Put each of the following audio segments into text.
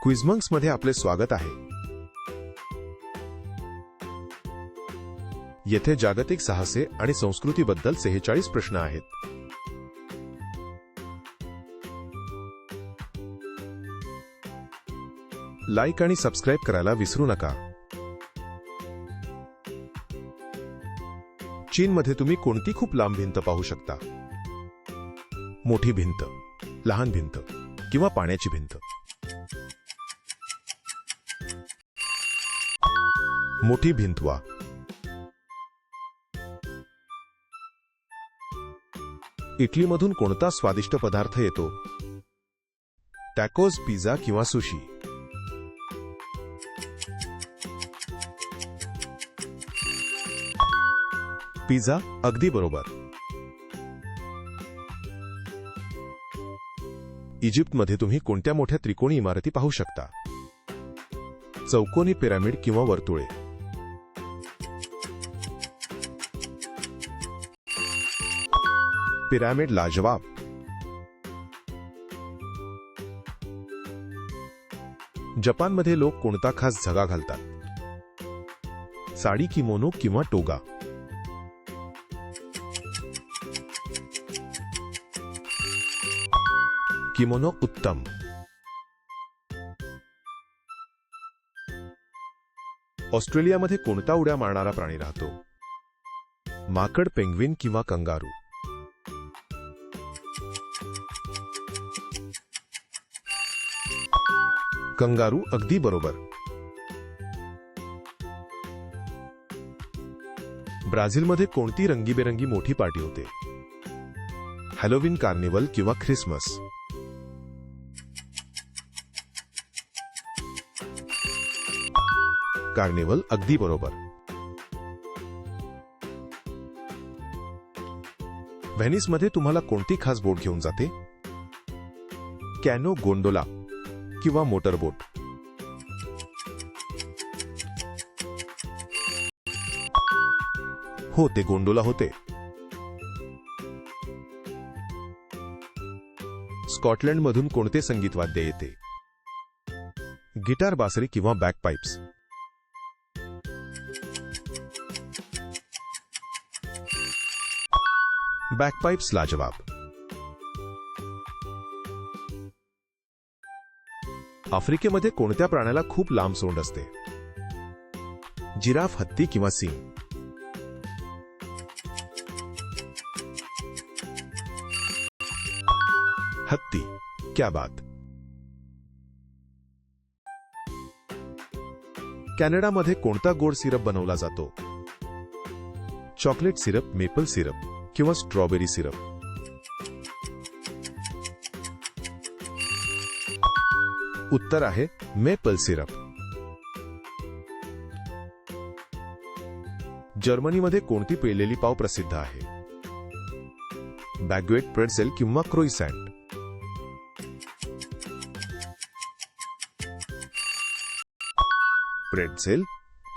क्विझमंक्समध्ये आपले स्वागत आहे. येथे जागतिक साहसे आणि संस्कृतीबद्दल 46 प्रश्न आहेत. लाईक आणि सबस्क्राईब करायला विसरू नका. चीनमध्ये तुम्ही कोणती खूप लांब भिंत पाहू शकता? मोठी भिंत, लहान भिंत किंवा पाण्याची भिंत? मोठी भिंत वा. इटलीमधून कोणता स्वादिष्ट पदार्थ येतो? टॅकोज, पिझ्झा किंवा सुशी? पिझ्झा. अगदी बरोबर. इजिप्तमध्ये तुम्ही कोणत्या मोठ्या त्रिकोणी इमारती पाहू शकता? चौकोनी, पिरामिड किंवा वर्तुळे? पिरामिड. लाजवाब. जपानमध्ये लोक कोणता खास झगा घालतात? साडी, किमोनो किंवा टोगा? किमोनो. उत्तम. ऑस्ट्रेलियामध्ये कोणता उड्या मारणारा प्राणी राहतो? माकड, पेंग्विन किंवा कंगारू? कंगारू. अगदी बरोबर. ब्राझीलमध्ये कोणती रंगीबेरंगी मोठी पार्टी होते? हॅलोवीन, कार्निवल किंवा ख्रिसमस? कार्निवल. अगदी बरोबर. व्हेनिसमध्ये तुम्हाला कोणती खास बोट घेऊन जाते? कॅनो, गोंडोला किंवा मोटरबोट? हो, ते गोंडोला होते. स्कॉटलंडमधून कोणते संगीत वाद्य येते? गिटार, बासरी किंवा बॅकपाइप्स? बॅकपाइप्स. लाजवाब. आफ्रिकेमध्ये कोणत्या प्राण्याला खूप लांब सोंड असते? जिराफ, हत्ती किंवा सिंह? हत्ती. क्या बात. कॅनडामध्ये कोणता गोड सिरप बनवला जातो? चॉकलेट सिरप, मेपल सिरप किंवा स्ट्रॉबेरी सिरप? उत्तर आहे मेपल सिरप. जर्मनीमध्ये कोणती पिळलेली पाव प्रसिद्ध आहे? बॅगवेट, प्रेट्झेल किंवा क्रोइसॅन्ट? प्रेट्झेल.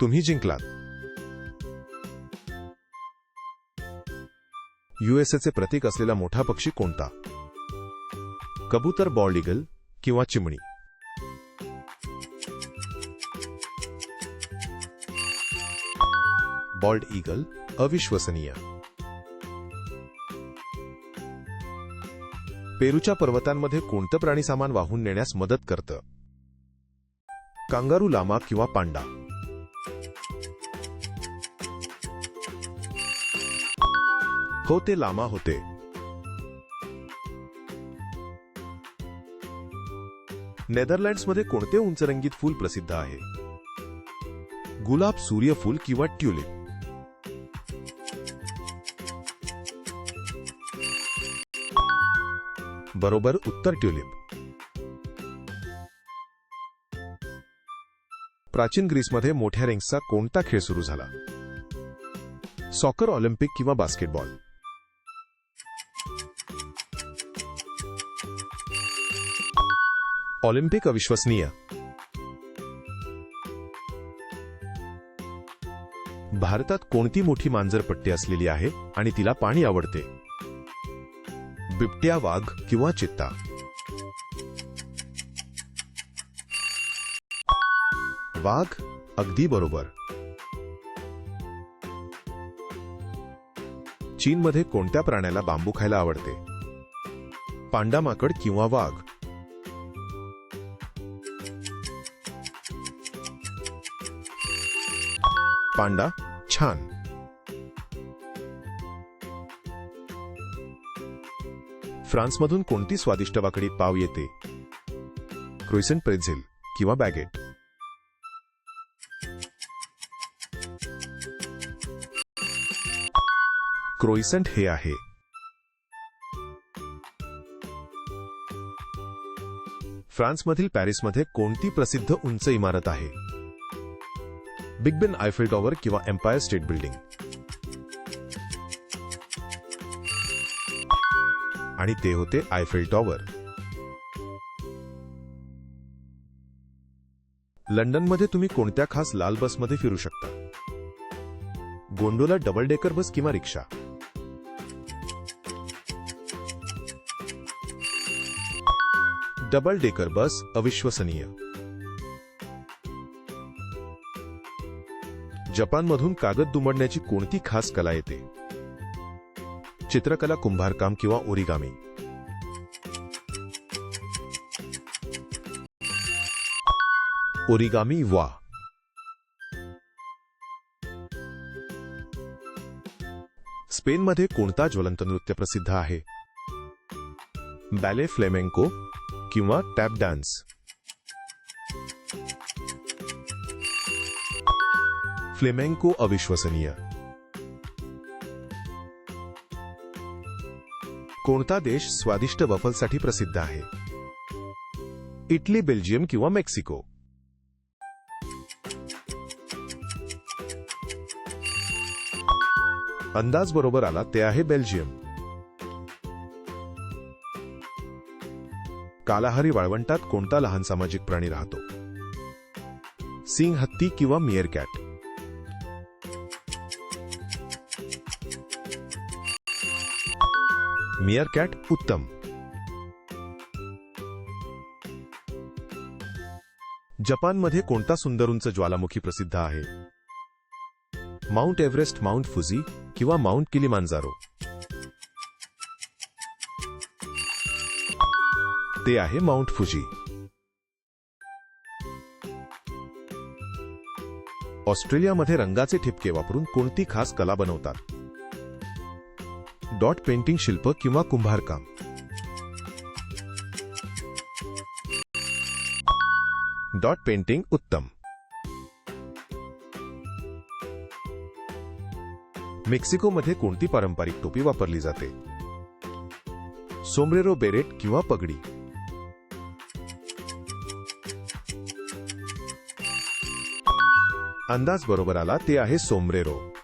तुम्ही जिंकलात. यूएसएचे प्रतीक असलेला मोठा पक्षी कोणता? कबूतर, बॉल्ड ईगल किंवा चिमणी? Bold eagle. अविश्वसनीय. पेरूच्या पर्वतांमध्ये कोणतं प्राणी सामान वाहून नेण्यास मदत करतं? कांगारू, लामा किंवा पांडा? हो, ते लामा होते. नेदरलँड्समध्ये कोणते उंचरंगीत फूल प्रसिद्ध आहे? गुलाब, सूर्यफूल किंवा ट्यूलिप? बरोबर उत्तर, ट्यूलिप. प्राचीन ग्रीसमध्ये मोठ्या रिंग्सचा कोणता खेळ सुरू झाला? सॉकर, ऑलिम्पिक किंवा बास्केटबॉल? ऑलिम्पिक. अविश्वसनीय. भारतात कोणती मोठी मांजरपट्टी असलेली आहे आणि तिला पाणी आवडते? बिबट्या, वाघ किंवा चित्ता? वाघ, अगदी बरोबर. चीनमध्ये कोणत्या प्राण्याला बांबू खायला आवडते? पांडा, माकड किंवा वाघ? पांडा. छान. फ्रान्समधून कोणती स्वादिष्ट वाकडी पाव येते? क्रोइसेंट, प्रेझेल किंवा बॅगेट? क्रोइसेंट हे आहे. फ्रान्समधील पॅरिसमध्ये कोणती प्रसिद्ध उंच इमारत आहे? बिग बेन, आयफेल टॉवर किंवा एम्पायर स्टेट बिल्डिंग? आणि ते होते आयफेल टॉवर. लंडनमध्ये तुम्ही कोणत्या खास लाल बसमध्ये फिरू शकता? गोंडोला, डबल डेकर बस किंवा रिक्षा? डबल डेकर बस अविश्वसनीय. जपानमधून कागद दुमडण्याची कोणती खास कला येते? चित्रकला, कुंभारकाम किंवा ओरिगामी? ओरिगामी. वा. स्पेनमध्ये कोणता ज्वलंत नृत्य प्रसिद्ध आहे? बॅले, फ्लेमेंको किंवा टॅप डान्स? फ्लेमेंको अविश्वसनीय. कोणता देश स्वादिष्ट वफलसाठी प्रसिद्ध आहे? इटली, बेल्जियम किंवा मेक्सिको? अंदाज बरोबर आला, ते आहे बेल्जियम. कालाहारी वाळवंटात कोणता लहान सामाजिक प्राणी राहतो? सिंह, हत्ती किंवा मिएरकॅट? मिएरकॅट. उत्तम. जपानमध्ये कोणता सुंदर उंच ज्वालामुखी प्रसिद्ध आहे? माउंट एव्हरेस्ट, माउंट फुजी किंवा माउंट किलिमांजारो? ते आहे माउंट फुजी. ऑस्ट्रेलियामध्ये रंगाचे ठिपके वापरून कोणती खास कला बनवतात? डॉट पेंटिंग, शिल्प किंवा कुंभारकाम? Dot painting. उत्तम. मेक्सिकोमध्ये कोणती पारंपरिक टोपी वापरली जाते? सोमरेरो, बेरेट किंवा पगडी? अंदाज बरोबर आला, ते आहे सोमरेरो.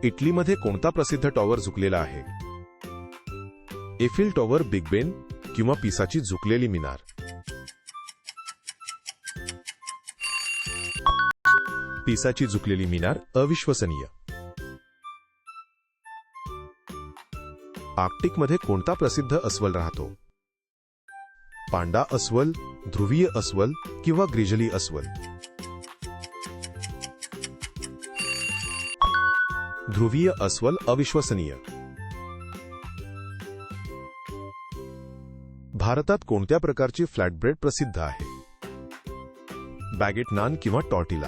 इटलीमध्ये कोणता प्रसिद्ध टॉवर झुकलेला आहे? एफिल टॉवर, बिग बेन किंवा पिसाची झुकलेली मिनार? पिसाची झुकलेली मिनार अविश्वसनीय. आर्क्टिकमध्ये कोणता प्रसिद्ध अस्वल राहतो? पांडा अस्वल, ध्रुवीय अस्वल किंवा ग्रिजली अस्वल? ध्रुवीय अस्वल अविश्वसनीय. भारतात कोणत्या प्रकारची फ्लॅटब्रेड प्रसिद्ध आहे? बॅगेट, नान किंवा टॉर्टिला?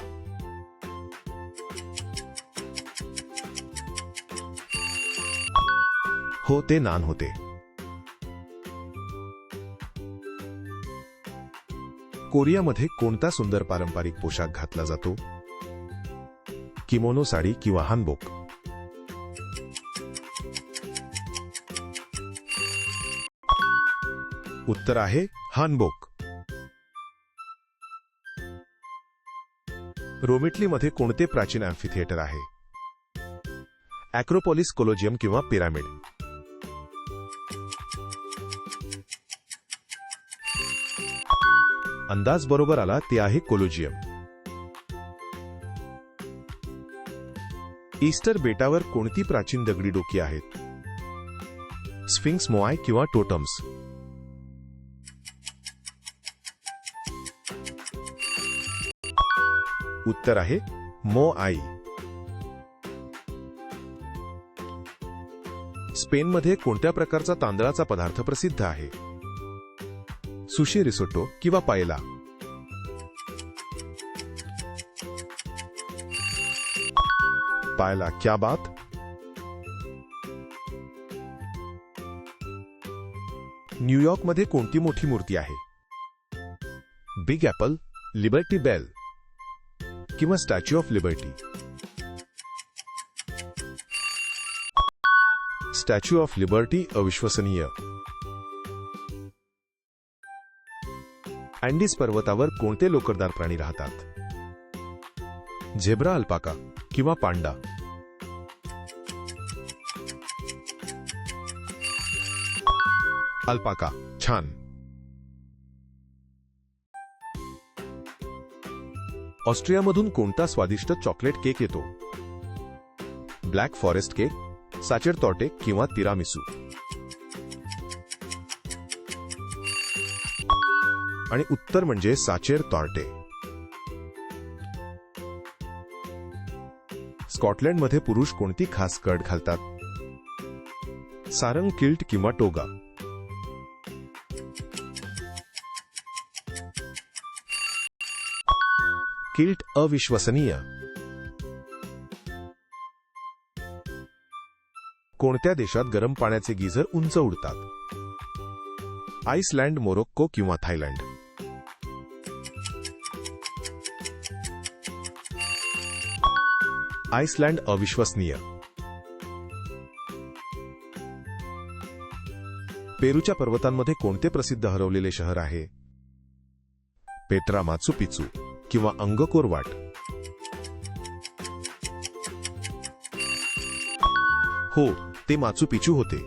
हो, ते नान होते. कोरियामध्ये कोणता सुंदर पारंपरिक पोशाख घातला जातो? किमोनो, साडी किंवा हानबोक? उत्तर आहे हानबोक. रोमिटलीमध्ये कोणते प्राचीन अॅम्फीथिएटर आहे? अॅक्रोपोलिस, कोलोजियम किंवा पिरामिड? अंदाज बरोबर आला, ते आहे कोलोजियम. ईस्टर बेटावर कोणती प्राचीन दगडी डोकी आहेत? स्फिंक्स, मोआय किंवा टोटम्स? उत्तर आहे मोआई. स्पेनमध्ये कोणत्या प्रकारचा तांदळाचा पदार्थ प्रसिद्ध आहे? सुशी, रिसोटो किंवा पायला? पायला. क्या बात. न्यूयॉर्कमध्ये कोणती मोठी मूर्ती आहे? बिग ॲपल, लिबर्टी बेल किंवा statue of liberty? Statue of liberty अविश्वसनीय. अँडीज पर्वतावर कोणते लोकरदार प्राणी राहतात? झेब्रा, अल्पाका किंवा पांडा? अल्पाका. छान. ऑस्ट्रियामधून कोणता स्वादिष्ट चॉकलेट केक येतो? ब्लॅक फॉरेस्ट केक, साचेर तॉर्टे किंवा तिरामिसू? आणि उत्तर म्हणजे साचेर तॉर्टे. स्कॉटलंडमध्ये पुरुष कोणती खास स्कर्ट घालतात? सारंग, किल्ट किंवा टोगा? किल्ट. अविश्वसनीय. कोणत्या देशात गरम पाण्याचे गिझर उंच उडतात? आइसलँड, मोरोक्को किंवा थायलंड? आइसलँड. अविश्वसनीय. पेरूच्या पर्वतांमध्ये कोणते प्रसिद्ध हरवलेले शहर आहे? पेट्रा, माचू पिचू किंवा अंगकोर वाट? हो, ते माचू पिचू होते.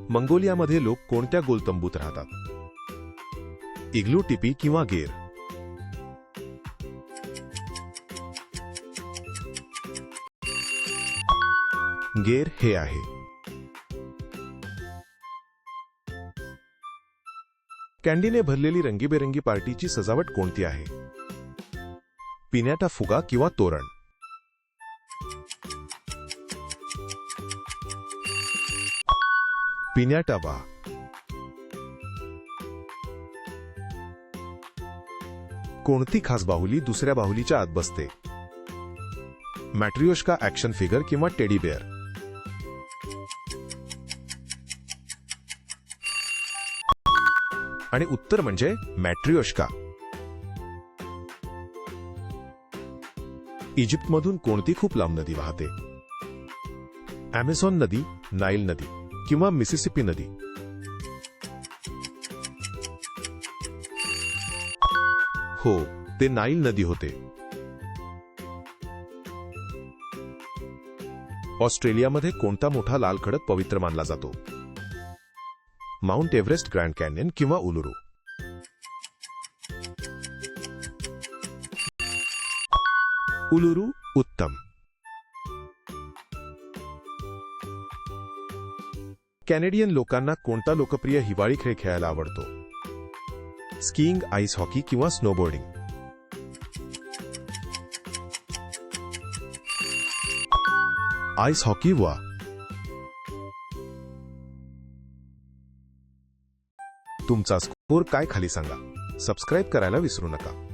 मंगोलियामध्ये लोक कोणत्या गोल तंबूत राहतात? इग्लू, टिपी किंवा गेर? गेर हे आहे. कँडीने भरलेली रंगीबेरंगी पार्टीची सजावट कोणती आहे? पिन्याटा, फुगा किंवा तोरण? पिन्याटा. वा. कोणती खास बाहुली दुसऱ्या बाहुलीच्या आत बसते? मॅट्रियोश्का, ॲक्शन फिगर किंवा टेडी बेअर? आणि उत्तर म्हणजे मॅट्रियोश्का. इजिप्तमधून कोणती खूप लांब नदी वाहते? ॲमेझॉन नदी, नाईल नदी किंवा मिसिसिपी नदी? हो, ते नाईल नदी होते. ऑस्ट्रेलियामध्ये कोणता मोठा लाल खडक पवित्र मानला जातो? माउंट एव्हरेस्ट, ग्रँड कॅन्यन किंवा उलुरू? उलुरू. उत्तम. कॅनेडियन लोकांना कोणता लोकप्रिय हिवाळी खेळ खेळायला आवडतो? स्कीइंग, आईस हॉकी किंवा स्नोबोर्डिंग? Ice hockey. वा. तुमचा स्कोर काय खाली सांगा. सबस्क्राईब करायला विसरू नका.